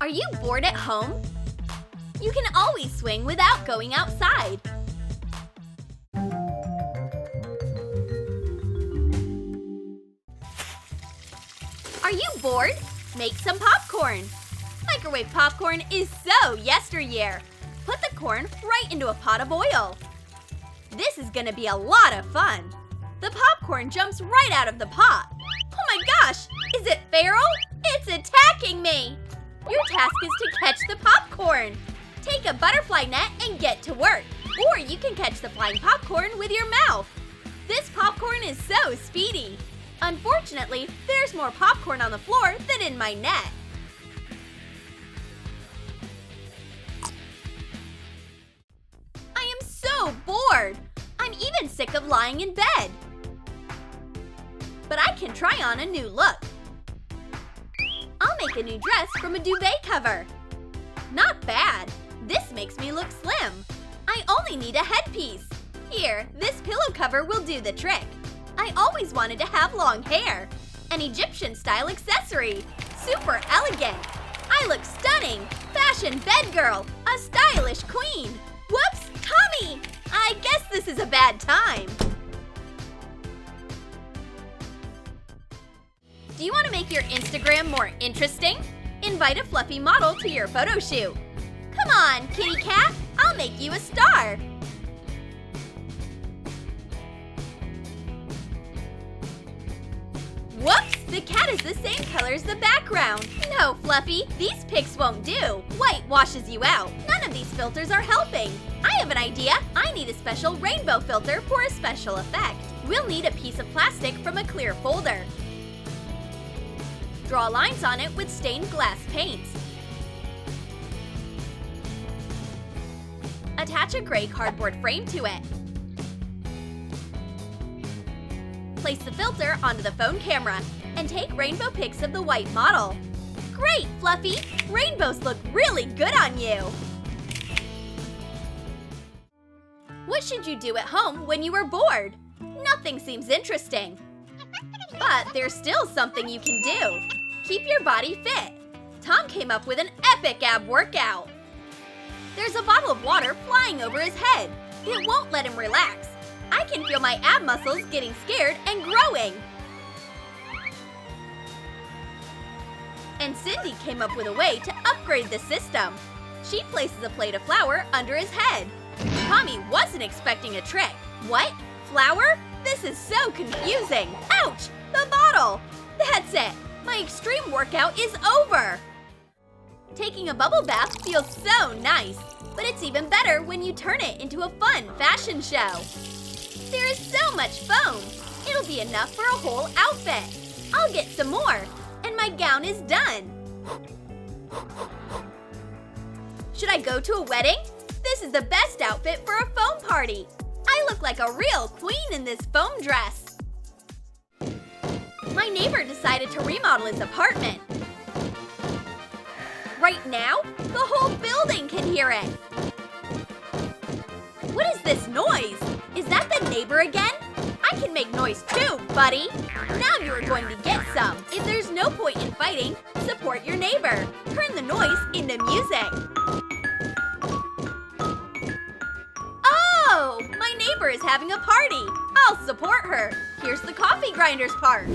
Are you bored at home? You can always swing without going outside. Are you bored? Make some popcorn. Microwave popcorn is so yesteryear. Put the corn right into a pot of oil. This is gonna be a lot of fun. The popcorn jumps right out of the pot. Oh my gosh, is it feral? It's attacking me. Your task is to catch the popcorn. Take a butterfly net and get to work. Or you can catch the flying popcorn with your mouth. This popcorn is so speedy. Unfortunately, there's more popcorn on the floor than in my net. I am so bored. I'm even sick of lying in bed. But I can try on a new look. I'll make a new dress from a duvet cover. Not bad. This makes me look slim. I only need a headpiece. Here, this pillow cover will do the trick. I always wanted to have long hair. An Egyptian-style accessory. Super elegant. I look stunning. Fashion bed girl. A stylish queen. Whoops, Tommy! I guess this is a bad time. Do you want to make your Instagram more interesting? Invite a fluffy model to your photo shoot. Come on, kitty cat, I'll make you a star. Whoops, the cat is the same color as the background. No, Fluffy, these pics won't do. White washes you out. None of these filters are helping. I have an idea. I need a special rainbow filter for a special effect. We'll need a piece of plastic from a clear folder. Draw lines on it with stained glass paints. Attach a gray cardboard frame to it. Place the filter onto the phone camera and take rainbow pics of the white model. Great, Fluffy! Rainbows look really good on you! What should you do at home when you are bored? Nothing seems interesting. But there's still something you can do. Keep your body fit. Tom came up with an epic ab workout. There's a bottle of water flying over his head. It won't let him relax. I can feel my ab muscles getting scared and growing. And Cindy came up with a way to upgrade the system. She places a plate of flour under his head. Tommy wasn't expecting a trick. What? Flour? This is so confusing. Ouch! The bottle! That's it! My extreme workout is over! Taking a bubble bath feels so nice, but it's even better when you turn it into a fun fashion show. There is so much foam. It'll be enough for a whole outfit. I'll get some more, and my gown is done. Should I go to a wedding? This is the best outfit for a foam party. I look like a real queen in this foam dress. My neighbor decided to remodel his apartment. Right now, the whole building can hear it. What is this noise? Is that the neighbor again? I can make noise too, buddy. Now you are going to get some. If there's no point in fighting, support your neighbor. Turn the noise into music. Oh, my neighbor is having a party. I'll support her. Here's the coffee grinders part.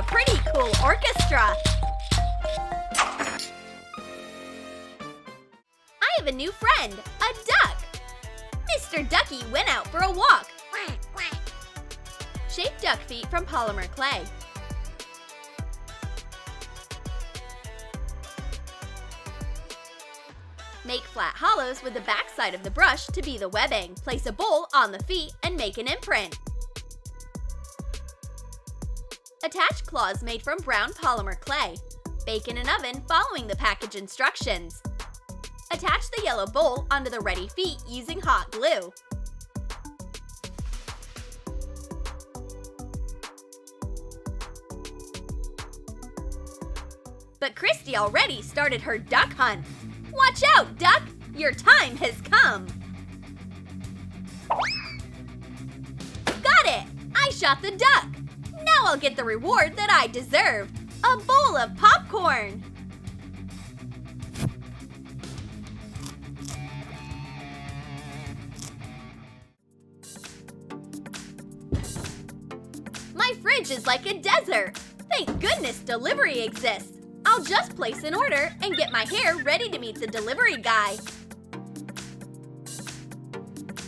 Pretty cool orchestra. I have a new friend, a duck. Mr. Ducky went out for a walk. Shape duck feet from polymer clay. Make flat hollows with the backside of the brush to be the webbing. Place a bowl on the feet and make an imprint. Attach claws made from brown polymer clay. Bake in an oven following the package instructions. Attach the yellow bowl onto the ready feet using hot glue. But Christy already started her duck hunt. Watch out, duck! Your time has come! shot the duck. Now I'll get the reward that I deserve. A bowl of popcorn. My fridge is like a desert. Thank goodness delivery exists. I'll just place an order and get my hair ready to meet the delivery guy.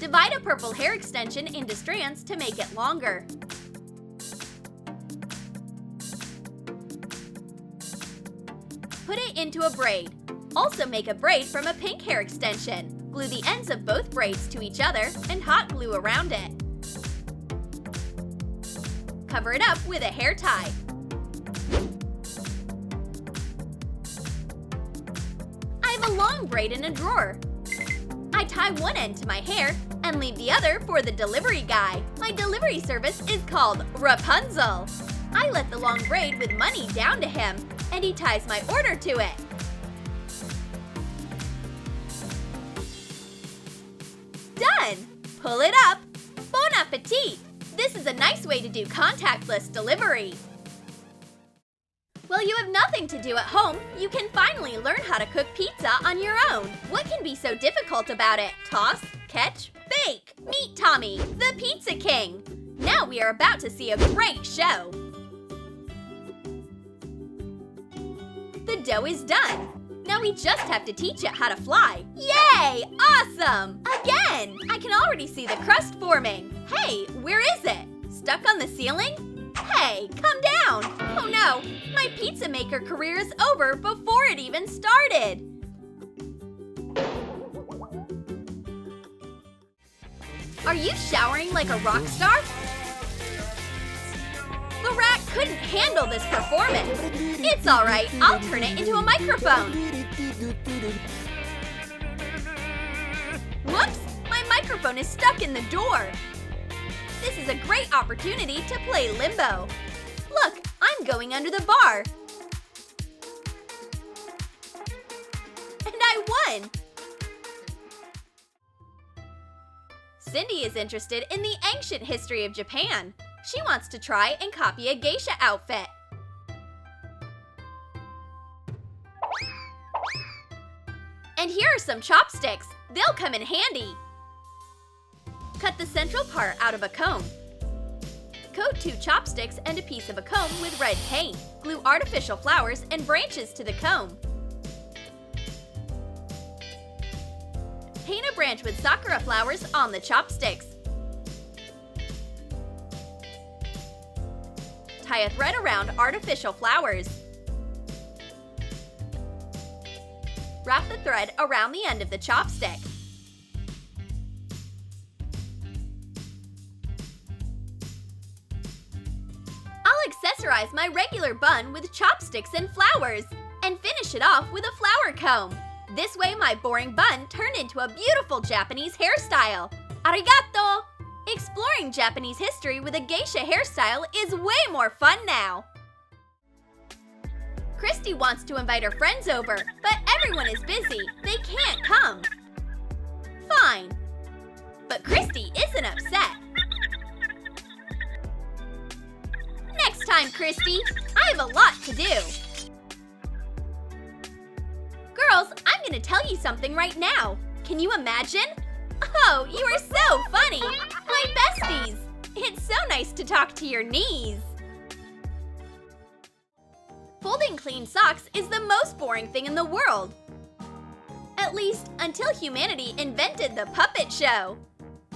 Divide a purple hair extension into strands to make it longer. Put it into a braid. Also make a braid from a pink hair extension. Glue the ends of both braids to each other and hot glue around it. Cover it up with a hair tie. I have a long braid in a drawer. I tie one end to my hair and leave the other for the delivery guy. My delivery service is called Rapunzel. I let the long braid with money down to him, and he ties my order to it. Done! Pull it up. Bon appetit! This is a nice way to do contactless delivery. While you have nothing to do at home, you can finally learn how to cook pizza on your own. What can be so difficult about it? Toss, catch, bake. Meet Tommy, the Pizza King. Now we are about to see a great show. The dough is done. Now we just have to teach it how to fly. Yay! Awesome! Again! I can already see the crust forming. Hey, where is it? Stuck on the ceiling? Hey, come down! Oh no, my pizza maker career is over before it even started. Are you showering like a rock star? The rat couldn't handle this performance. It's all right, I'll turn it into a microphone. Whoops, my microphone is stuck in the door. This is a great opportunity to play limbo. Look, I'm going under the bar. And I won! Cindy is interested in the ancient history of Japan. She wants to try and copy a geisha outfit. And here are some chopsticks. They'll come in handy. Cut the central part out of a comb. Coat 2 chopsticks and a piece of a comb with red paint. Glue artificial flowers and branches to the comb. Paint a branch with sakura flowers on the chopsticks. Tie a thread around artificial flowers. Wrap the thread around the end of the chopstick. I'll accessorize my regular bun with chopsticks and flowers, and finish it off with a flower comb. This way my boring bun turned into a beautiful Japanese hairstyle. Arigato! Exploring Japanese history with a geisha hairstyle is way more fun now. Christy wants to invite her friends over, but everyone is busy. They can't come. Fine. But Christy isn't upset. Next time, Christy. I have a lot to do. Girls, I'm gonna tell you something right now. Can you imagine? Oh, you are so funny! My besties! It's so nice to talk to your knees. Folding clean socks is the most boring thing in the world. At least until humanity invented the puppet show.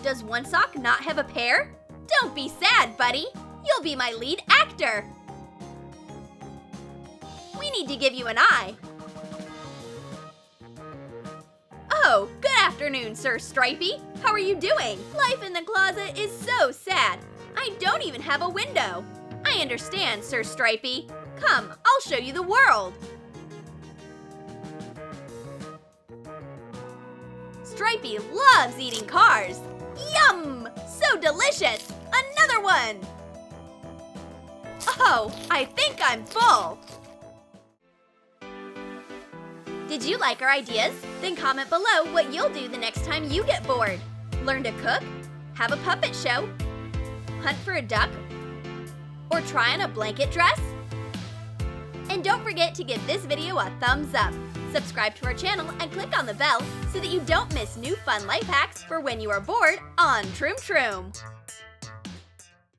Does one sock not have a pair? Don't be sad, buddy. You'll be my lead actor. We need to give you an eye. Oh, good afternoon, Sir Stripey. How are you doing? Life in the closet is so sad. I don't even have a window. I understand, Sir Stripey. Come, I'll show you the world. Stripey loves eating cars. Yum! So delicious! Another one! Oh, I think I'm full. Did you like our ideas? Then comment below what you'll do the next time you get bored. Learn to cook, have a puppet show, hunt for a duck, Or try on a blanket dress? And don't forget to give this video a thumbs up. Subscribe to our channel and click on the bell so that you don't miss new fun life hacks for when you are bored on Troom Troom.